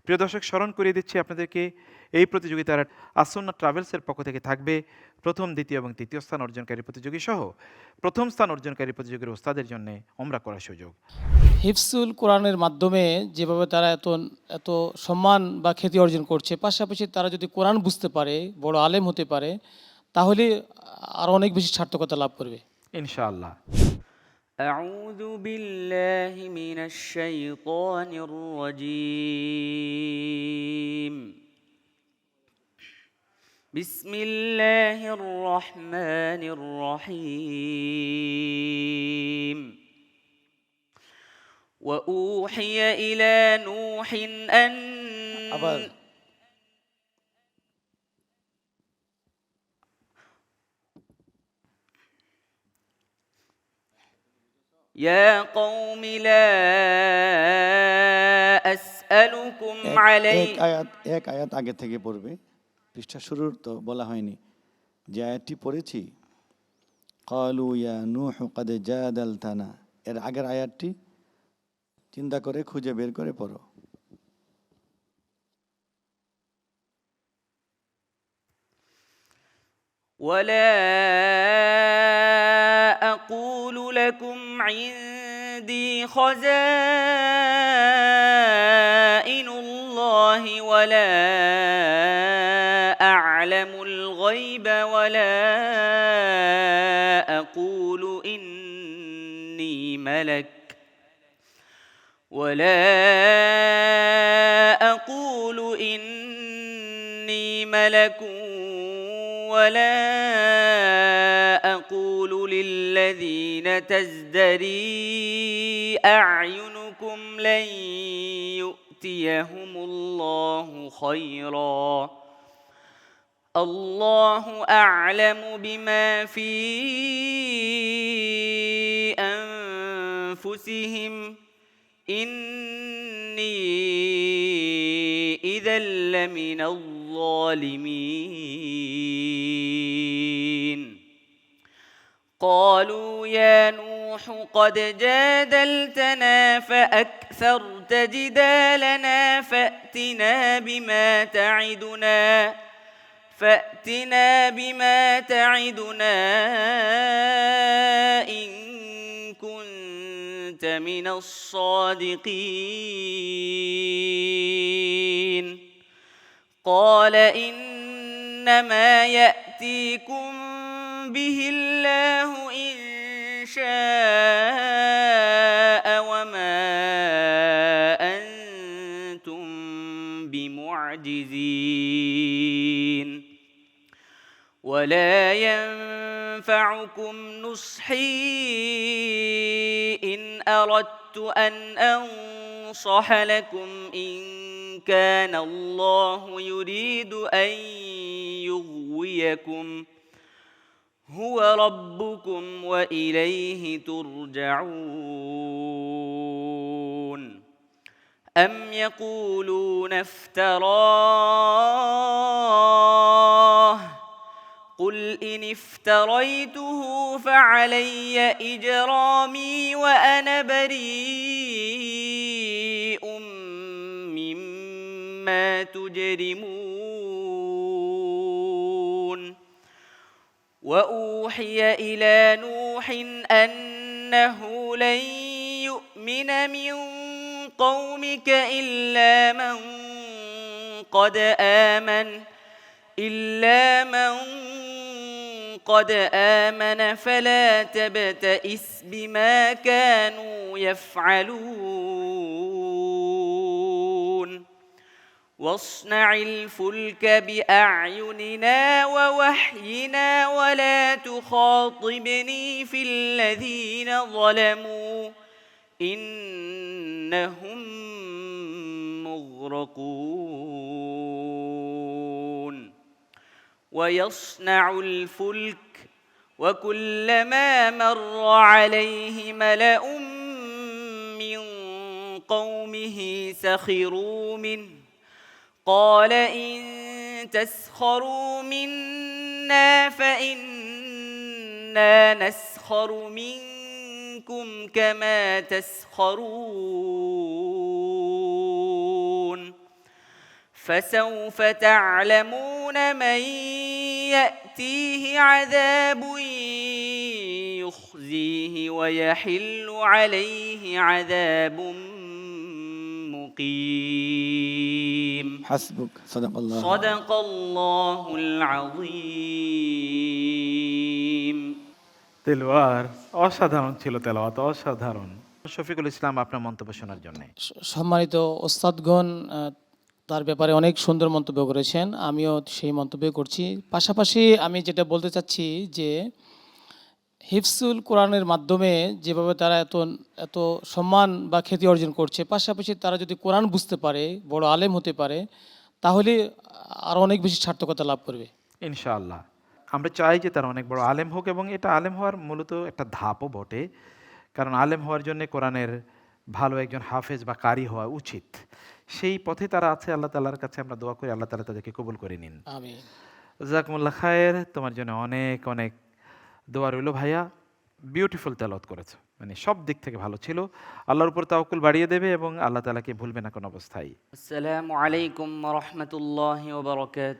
প্রিয় দর্শক, স্মরণ করিয়ে দিচ্ছি আপনাদেরকে এই প্রতিযোগিতার আসন্না ট্রাভেলসের পক্ষ থেকে থাকবে প্রথম, দ্বিতীয় এবং তৃতীয় স্থান অর্জনকারী প্রতিযোগী সহ প্রথম স্থান অর্জনকারী প্রতিযোগীর ওস্তাদের জন্য ওমরা করার সুযোগ। হিফজুল কোরআনের মাধ্যমে যেভাবে তারা এত এত সম্মান বা খ্যাতি অর্জন করছে, পাশাপাশি তারা যদি কোরআন বুঝতে পারে, বড় আলেম হতে পারে, তাহলে আরও অনেক বেশি সার্থকতা লাভ করবে ইনশাআল্লাহ। أعوذ بالله من الشيطان الرجيم. بسم الله الرحمن الرحيم. وأوحي إلى نوح أن আবার يا قوم لا أسألكم عليه এক আয়াত আগে থেকে পড়বে। পৃষ্ঠা শুরুর তো বলা হয়নি যে আয়াতটি পড়েছি, ক্বালু ইয়া নূহ ক্বাদ জাদালতানা, এর আগের আয়াতটি চিন্তা করে খুঁজে বের করে পড়ো। ولا أقول لكم عندي خزائن الله ولا أعلم الغيب ولا أقول إني ملك ولا أقول للذين تزدري أعينكم لن يؤتيهم الله خيرا الله أعلم بما في أنفسهم إني إذا لمن الظالمين. قالوا يا نوح قد جادلتنا فأكثرت جدالنا فأتنا بما تعدنا إن كنت من الصادقين. قال إنما يأتيكم به الله إن شاء وما أنتم بمعجزين ولا ينفعكم نصحي إن أردت أن أنصح لكم إن كان الله يريد أن يغويكم هو ربكم وإليه ترجعون. أم يقولون افتراه قل إن افتريته فعلي إجرامي وأنا بريء مما تجرمون. وأوحي إلى نوح أنه لن يؤمن من قومك إلا من قد آمن فلا تبتئس بما كانوا يفعلون. واصنع الفلك بأعيننا ووحينا ولا تخاطبني في الذين ظلموا إنهم مغرقون. ويصنع الفلك وكلما مر عليه ملأ من قومه سخروا منه قال إن تسخروا منا فإنا نسخر منكم كما تسخرون. فسوف تعلمون من يأتيه عذاب يخزيه ويحل عليه عذاب مقيم হাসবুক সাদাকাল্লাহ। صدق الله العظيم তেলোয়ার অসাধারণ ছিল, তেলাওয়াত অসাধারণ। শফিকুল ইসলাম, আপনার মন্তব্য শোনার জন্য। সম্মানিত ওস্তাদগণ তার ব্যাপারে অনেক সুন্দর মন্তব্য করেছেন, আমিও সেই মন্তব্য করছি। পাশাপাশি আমি যেটা বলতে চাচ্ছি যে হিফজুল কোরআনের মাধ্যমে যেভাবে তারা এত এত সম্মান বা খ্যাতি অর্জন করছে, পাশাপাশি তারা যদি কোরআন বুঝতে পারে, বড় আলেম হতে পারে, তাহলে আরও অনেক বেশি সার্থকতা লাভ করবে ইনশাআল্লাহ আমরা চাই যে তারা অনেক বড় আলেম হোক, এবং এটা আলেম হওয়ার মূলত একটা ধাপও বটে। কারণ আলেম হওয়ার জন্য কোরআনের ভালো একজন হাফেজ বা কারি হওয়া উচিত। সেই পথে তারা আছে। আল্লাহ তাআলার কাছে আমরা দোয়া করি আল্লাহ তাআলা তাদেরকে কবুল করে নিন। আমিন। জাযাকুমুল্লাহ খায়ের। তোমার জন্য অনেক অনেক দোয়া রইল ভাইয়া। বিউটিফুল তেলাওয়াত করেছো, মানে সব দিক থেকে ভালো ছিল। আল্লাহর উপর তাওয়াক্কুল বাড়িয়ে দেবে এবং আল্লাহ তাআলাকে ভুলবে না কোনো অবস্থায়। السلام عليكم ورحمة الله وبركاته